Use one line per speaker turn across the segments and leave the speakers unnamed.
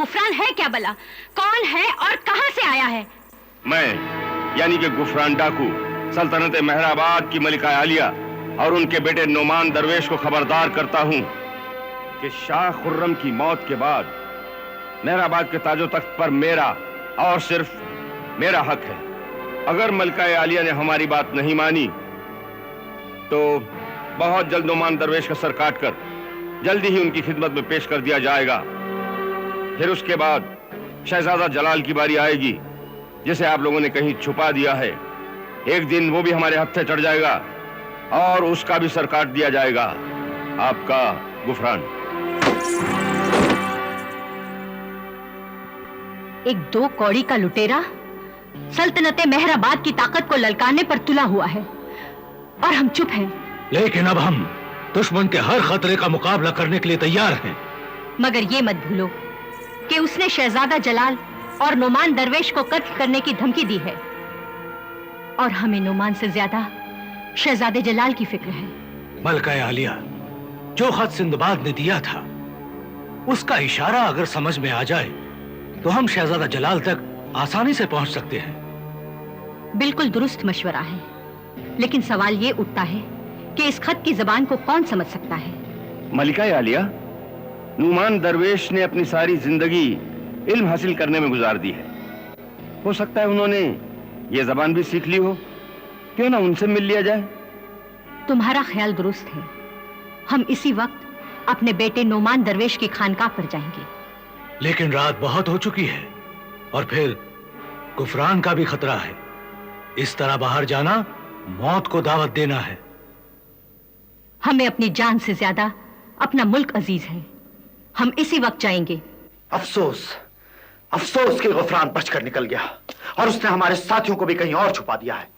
गुफरान है क्या भला? कौन है और कहां से आया है?
मैं यानी कि गुफरान डाकू सल्तनत मेहराबाद की मलिका आलिया और उनके बेटे नुमान दरवेश को खबरदार करता हूं कि शाह खुर्रम की मौत के बाद मेहराबाद के ताजो तख्त पर मेरा और सिर्फ मेरा हक है। अगर मलिका आलिया ने हमारी बात नहीं मानी तो बहुत जल्द नुमान दरवेश का सर काटकर जल्दी ही उनकी खिदमत में पेश कर दिया जाएगा। फिर उसके बाद शहजादा जलाल की बारी आएगी, जिसे आप लोगों ने कहीं छुपा दिया है। एक दिन वो भी हमारे हत्थे चढ़ जाएगा और उसका भी सर काट दिया जाएगा। आपका गुफरान।
एक 2 कौड़ी का लुटेरा सल्तनत मेहराबाद की ताकत को ललकारने पर तुला हुआ है और हम चुप हैं।
लेकिन अब हम दुश्मन के हर खतरे का मुकाबला करने के लिए तैयार हैं।
मगर ये मत भूलो कि उसने शहजादा जलाल और नुमान दरवेश को कत्ल करने की धमकी दी है और हमें नुमान से ज्यादा शहजादे जलाल की फिक्र है।
मलिका आलिया, जो खत सिंदबाद ने दिया था उसका इशारा अगर समझ में आ जाए तो हम शहजादा जलाल तक आसानी से पहुंच सकते हैं।
बिल्कुल दुरुस्त मशवरा है, लेकिन सवाल ये उठता है कि इस खत की जबान को कौन समझ सकता है?
मलिका आलिया, नुमान दरवेश ने अपनी सारी जिंदगी इल्म हासिल करने में गुजार दी है। हो सकता है उन्होंने ये जबान भी सीख ली हो। क्यों ना उनसे मिल लिया जाए?
तुम्हारा ख्याल दुरुस्त है। हम इसी वक्त अपने बेटे नुमान दरवेश की खानकाह पर जाएंगे।
लेकिन रात बहुत हो चुकी है और फिर गुफरान का भी खतरा है। इस तरह बाहर जाना मौत को दावत देना है।
हमें अपनी जान से ज्यादा अपना मुल्क अजीज है। हम इसी वक्त जाएंगे।
अफसोस, अफसोस कि गुफरान बचकर निकल गया और उसने हमारे साथियों को भी कहीं और छुपा दिया है।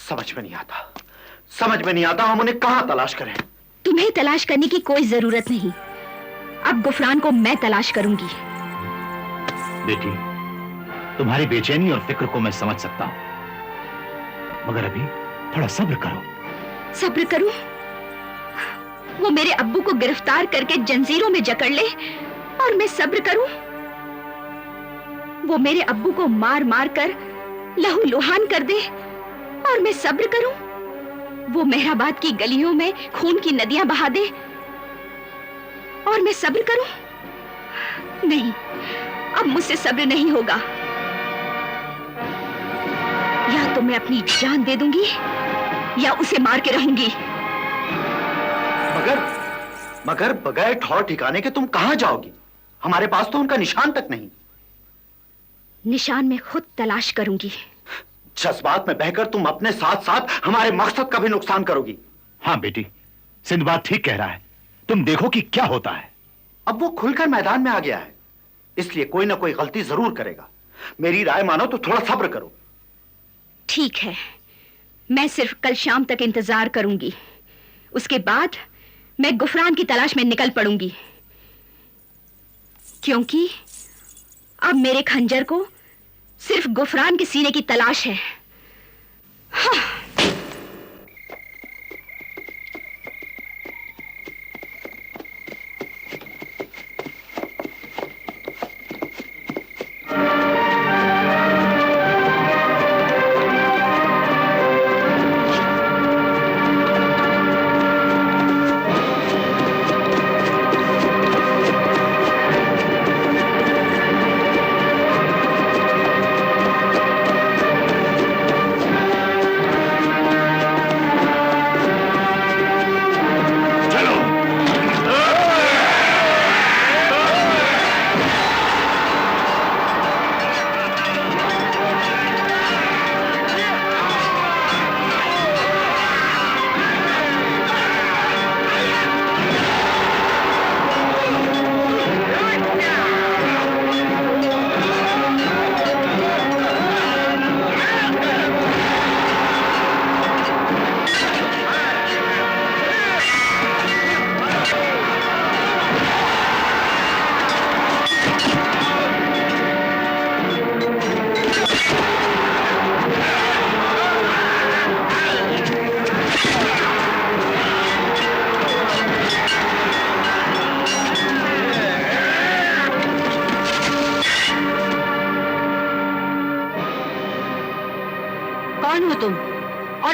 समझ में नहीं आता, समझ में नहीं आता हम उन्हें कहां तलाश करें।
तुम्हें तलाश करने की कोई जरूरत नहीं। अब गुफरान को मैं तलाश करूंगी।
बेटी, तुम्हारी बेचैनी और फिक्र को मैं समझ सकता हूं, मगर अभी थोड़ा सब्र करो।
सब्र करूं? वो मेरे अब्बू को गिरफ्तार करके जंजीरों में जकड़ ले और मैं सब्र करूं? वो मेरे अब्बू को मार मार कर लहू लुहान कर दे और मैं सब्र करूं? वो मेहराबाद की गलियों में खून की नदियां बहा दे और मैं सब्र करूं? नहीं, अब मुझसे सब्र नहीं होगा। या तो मैं अपनी जान दे दूंगी या उसे मार के रहूंगी।
मगर बगैर ठौर ठिकाने के तुम कहां जाओगी? हमारे पास तो उनका निशान तक नहीं।
निशान में खुद तलाश करूंगी।
जज्बात में बहकर तुम अपने साथ साथ हमारे मकसद का भी नुकसान करोगी।
हाँ बेटी, सिंदबाद ठीक कह रहा है। तुम देखो कि क्या होता है।
अब वो खुलकर मैदान में आ गया है, इसलिए कोई ना कोई गलती जरूर करेगा। मेरी राय मानो तो थोड़ा सब्र करो।
ठीक है, मैं सिर्फ कल शाम तक इंतजार करूंगी। उसके बाद मैं गुफरान की तलाश में निकल पड़ूंगी, क्योंकि अब मेरे खंजर को सिर्फ गुफरान के सीने की तलाश है। हाँ।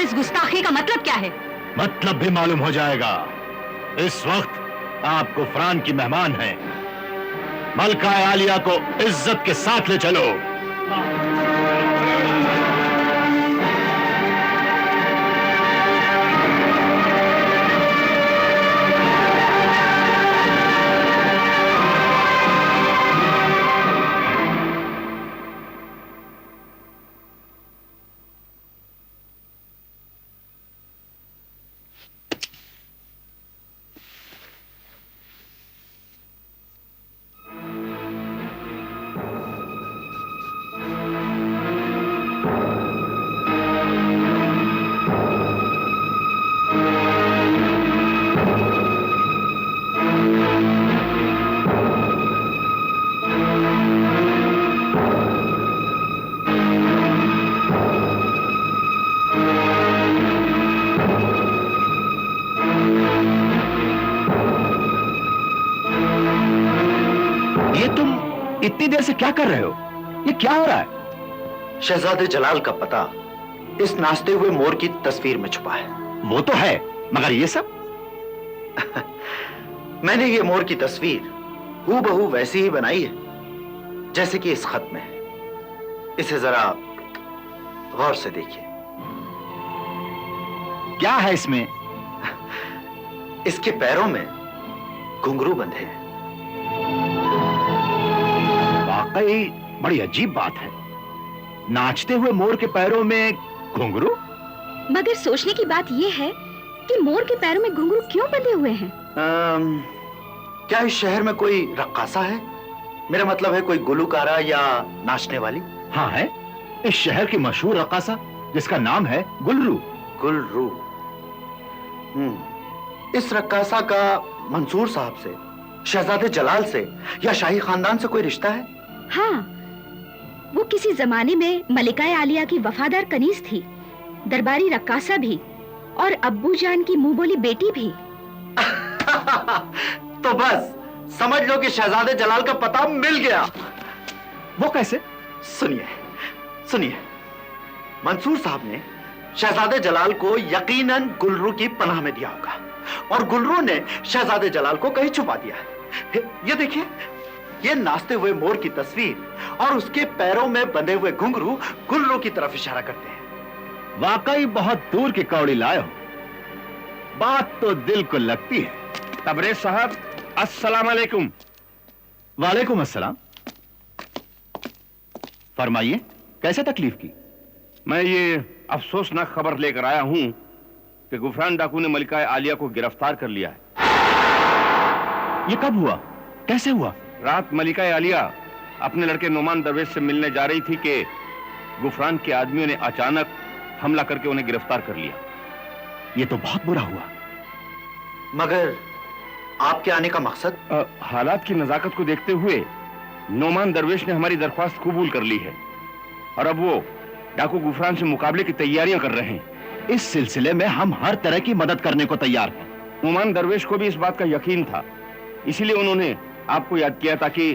इस गुस्ताखी का मतलब क्या है?
मतलब भी मालूम हो जाएगा। इस वक्त आप गुफरान की मेहमान हैं। मलका आलिया को इज्जत के साथ ले चलो। इतनी देर से क्या कर रहे हो? ये क्या हो रहा है?
शहजादे जलाल का पता इस नाचते हुए मोर की तस्वीर में छुपा है।
वो तो है, मगर ये सब?
मैंने ये मोर की तस्वीर हूबहू वैसी ही बनाई है जैसे कि इस खत में है। इसे जरा गौर से देखिए।
क्या है इसमें?
इसके पैरों में घुंघरू बंधे हैं।
वाकई बड़ी अजीब बात है, नाचते हुए मोर के पैरों में घुंघरू।
मगर सोचने की बात यह है कि मोर के पैरों में घुंघरू क्यों बंधे हुए हैं?
क्या इस शहर में कोई रक्कासा है? मेरा मतलब है कोई गुलूकारा या नाचने वाली?
हाँ है, इस शहर की मशहूर रक्कासा जिसका नाम है गुलरू।
गुलरू। इस रक्कासा का मंसूर साहब से, शहजादे जलाल से या शाही खानदान से कोई रिश्ता है?
हाँ, वो किसी जमाने में मलिका आलिया की वफादार कनीज थी, दरबारी रक्कासा भी और अब्बू जान की मुंह बोली बेटी भी।
तो बस समझ लो कि शहजादे जलाल का पता मिल गया।
वो कैसे?
सुनिए सुनिए, मंसूर साहब ने शहजादे जलाल को यकीनन गुलरू की पनाह में दिया होगा और गुलरू ने शहजादे जलाल को कहीं छुपा दिया है। ये देखिए, ये नाचते हुए मोर की तस्वीर और उसके पैरों में बंधे हुए घुंघरू गुलरू की तरफ इशारा करते हैं।
वाकई बहुत दूर की कौड़ी लाए हो, बात तो दिल को लगती है।
तबरेज साहब, अस्सलाम वालेकुम।
वालेकुम अस्सलाम। फरमाइए, कैसे तकलीफ की?
मैं ये अफसोसनाक खबर लेकर आया हूं कि गुफरान डाकू ने मलिका आलिया को गिरफ्तार कर लिया है।
ये कब हुआ? कैसे हुआ?
रात मलिका आलिया अपने लड़के नुमान दरवेश से मिलने जा रही थी कि गुफरान के आदमियों ने अचानक हमला करके उन्हें गिरफ्तार कर लिया।
ये तो बहुत बुरा हुआ।
मगर आपके आने का मकसद?
हालात की नजाकत को देखते हुए नुमान दरवेश ने हमारी दरख्वास्त कबूल कर ली है और अब वो डाकू गुफरान से मुकाबले की तैयारियां कर रहे हैं।
इस सिलसिले में हम हर तरह की मदद करने को तैयार हैं।
नुमान दरवेश को भी इस बात का यकीन था, इसीलिए उन्होंने आपको याद किया ताकि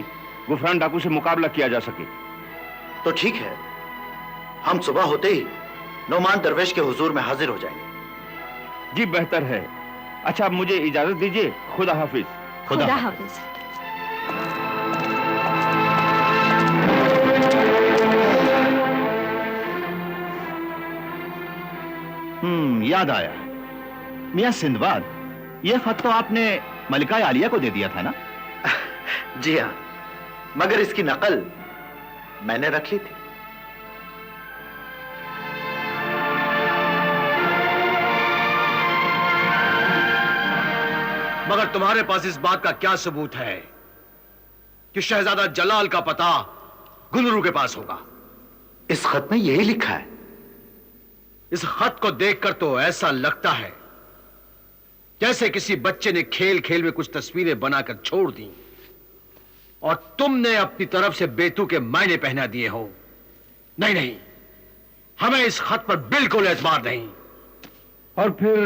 गुफरान डाकू से मुकाबला किया जा सके।
तो ठीक है, हम सुबह होते ही नुमान दरवेश के हुजूर में हाजिर हो जाएंगे।
जी बेहतर है। अच्छा, अब मुझे इजाजत दीजिए। खुदा हाफिज।
खुदा हाफिज।
याद आया, मियां सिंदबाद, ये खत तो आपने मलिका आलिया को दे दिया था ना?
जी हाँ, मगर इसकी नकल मैंने रख ली थी।
मगर तुम्हारे पास इस बात का क्या सबूत है कि शहजादा जलाल का पता गुलरू के पास होगा?
इस खत में यही लिखा है।
इस खत को देखकर तो ऐसा लगता है जैसे किसी बच्चे ने खेल खेल में कुछ तस्वीरें बनाकर छोड़ दी और तुमने अपनी तरफ से बेतू के मायने पहना दिए हो। नहीं नहीं, हमें इस खत पर बिल्कुल एतबार नहीं।
और फिर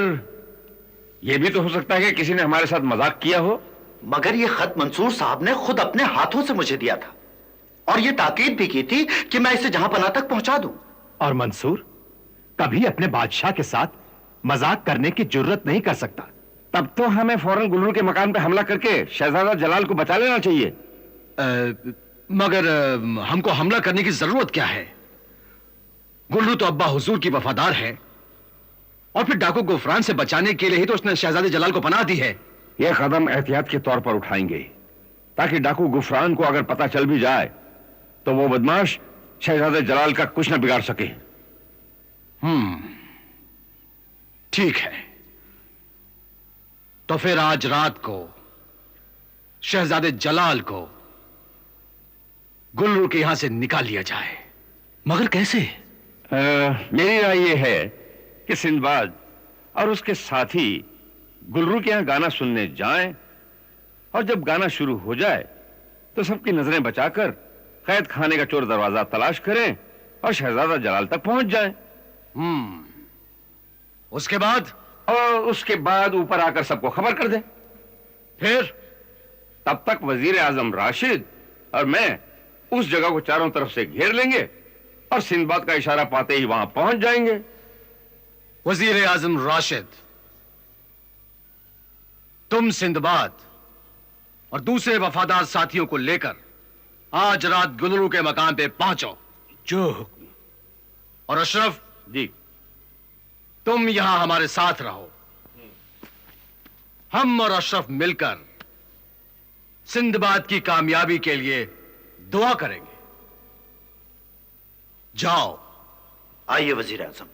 यह भी तो हो सकता है कि किसी ने हमारे साथ मजाक किया हो।
मगर यह खत मंसूर साहब ने खुद अपने हाथों से मुझे दिया था और यह ताकीद भी की थी कि मैं इसे जहां पनाह तक पहुंचा दूं।
और मंसूर कभी अपने बादशाह के साथ मजाक करने की जुर्रत नहीं कर सकता।
तब तो हमें फौरन गुलरू के मकान पे हमला करके शहजादा जलाल को बचा लेना चाहिए।
मगर हमको हमला करने की जरूरत क्या है? गुलरू तो अब्बा हुजूर की वफादार है, और फिर डाकू गुफरान से बचाने के लिए ही तो उसने शहजादे जलाल को पनाह दी है।
यह कदम एहतियात के तौर पर उठाएंगे, ताकि डाकू गुफरान को अगर पता चल भी जाए तो वो बदमाश शहजादे जलाल का कुछ न बिगाड़ सके।
ठीक है, तो फिर आज रात को शहजादे जलाल को गुलरू के यहां से निकाल लिया जाए।
मगर कैसे?
मेरी राय यह है कि सिंदबाद और उसके साथी गुलरू के यहां गाना सुनने जाएं, और जब गाना शुरू हो जाए तो सबकी नजरें बचाकर कैद खाने का चोर दरवाजा तलाश करें और शहजादा जलाल तक पहुंच जाएं। उसके बाद ऊपर आकर सबको खबर कर दें।
फिर
तब तक वजीर आजम राशिद और मैं उस जगह को चारों तरफ से घेर लेंगे और सिंदबाद का इशारा पाते ही वहां पहुंच जाएंगे।
वजीर आजम राशिद, तुम सिंदबाद और दूसरे वफादार साथियों को लेकर आज रात गुलरू के मकान पे पहुंचो।
जो
और अशरफ
जी,
तुम यहां हमारे साथ रहो। हम और अशरफ मिलकर सिंदबाद की कामयाबी के लिए दुआ करेंगे। जाओ।
आइए वजीर आजम।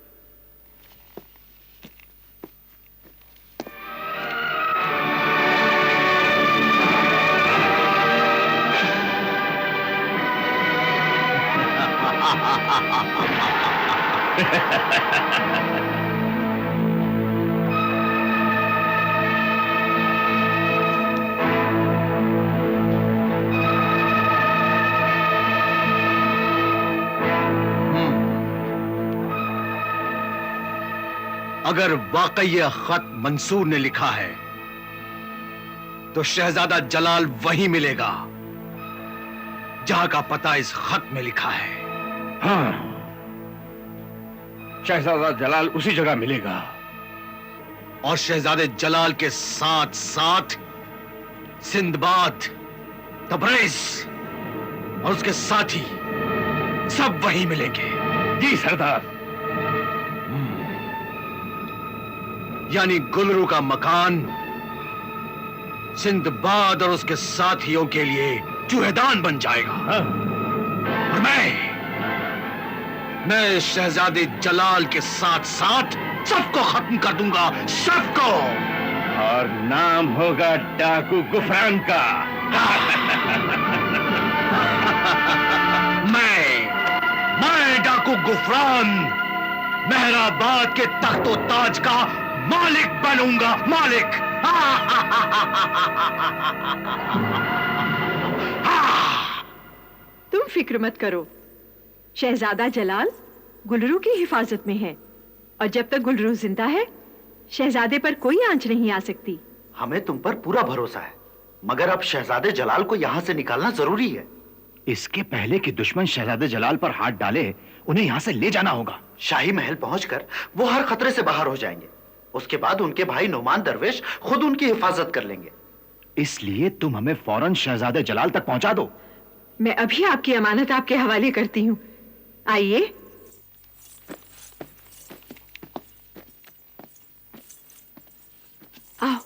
अगर वाकई यह खत मंसूर ने लिखा है तो शहजादा जलाल वहीं मिलेगा जहां का पता इस खत में लिखा है।
हाँ, शहजादा जलाल उसी जगह मिलेगा।
और शहजादे जलाल के साथ साथ सिंदबाद, तबरेज और उसके साथी सब वहीं मिलेंगे।
जी सरदार।
यानी गुलरू का मकान सिंदबाद और उसके साथियों के लिए चूहेदान बन जाएगा।
हाँ।
और मैं शहजादे जलाल के साथ साथ सबको खत्म कर दूंगा, सबको।
और नाम होगा डाकू गुफरान का।
मैं डाकू गुफरान मेहराबाद के तख्तो ताज का मालिक बनूंगा, मालिक।
तुम फिक्र मत करो, शहजादा जलाल गुलरू की हिफाजत में है, और जब तक गुलरू जिंदा है शहजादे पर कोई आंच नहीं आ सकती।
हमें तुम पर पूरा भरोसा है, मगर अब शहजादे जलाल को यहाँ से निकालना जरूरी है।
इसके पहले कि दुश्मन शहजादे जलाल पर हाथ डाले, उन्हें यहाँ से ले जाना होगा।
शाही महल पहुंचकर वो हर खतरे से बाहर हो जाएंगे। उसके बाद उनके भाई नोमान दरवेश खुद उनकी हिफाजत कर लेंगे।
इसलिए तुम हमें फौरन शहजादे जलाल तक पहुंचा दो।
मैं अभी आपकी अमानत आपके हवाले करती हूँ। आइए। आओ।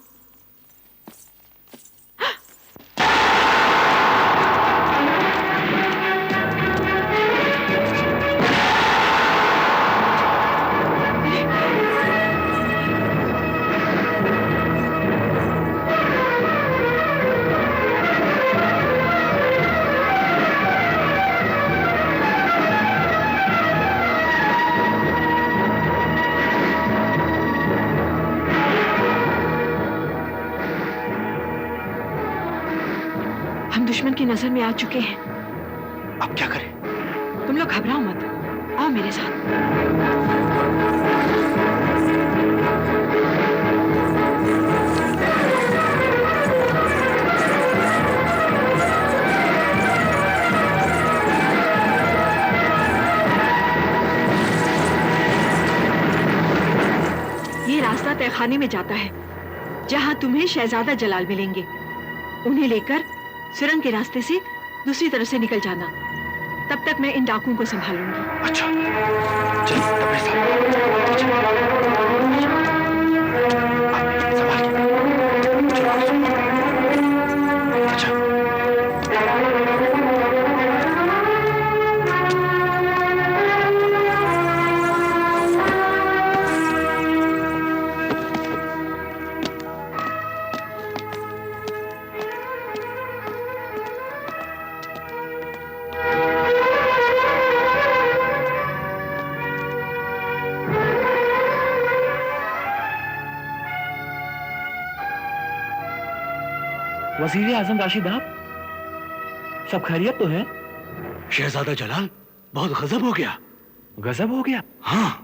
दुश्मन की नजर में आ चुके हैं।
अब क्या करें?
तुम लोग घबराओ मत, आओ मेरे साथ। खाने में जाता है, जहां तुम्हें शहजादा जलाल मिलेंगे। उन्हें लेकर सुरंग के रास्ते से दूसरी तरफ से निकल जाना। तब तक मैं इन डाकुओं को संभालूंगी।
अच्छा, चलिए कपड़े संभाल के। अच्छा।
वजीर आजम राशिद, आप सब खैरियत तो है?
शहजादा जलाल बहुत गजब हो गया।
गजब हो गया?
हाँ।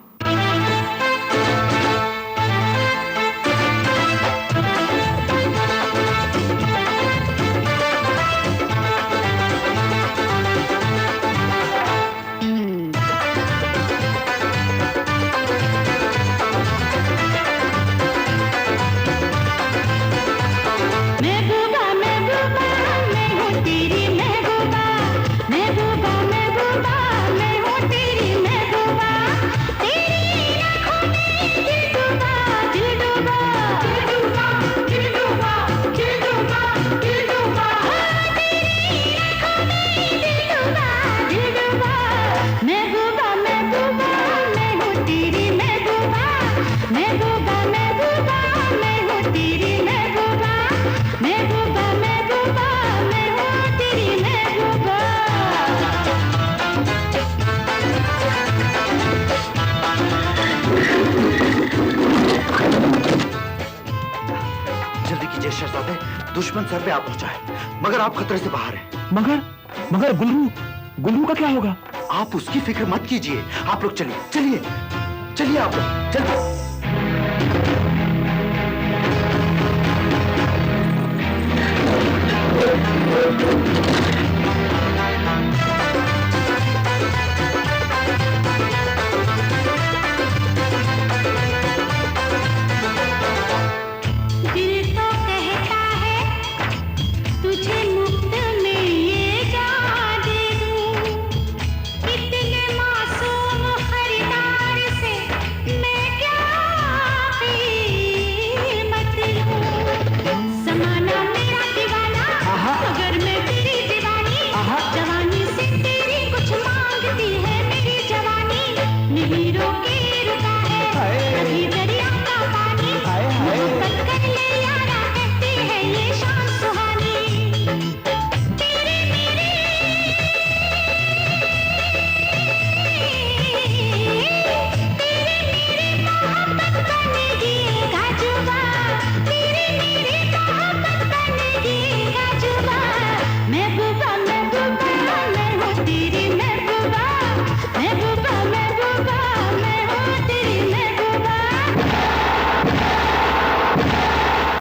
शहजादे, दुश्मन सर पे आ पहुंचा है, मगर आप खतरे से बाहर हैं।
मगर गुल्रू का क्या होगा?
आप उसकी फिक्र मत कीजिए। आप लोग चलिए, चलिए, चलिए आप लोग, जल्दी।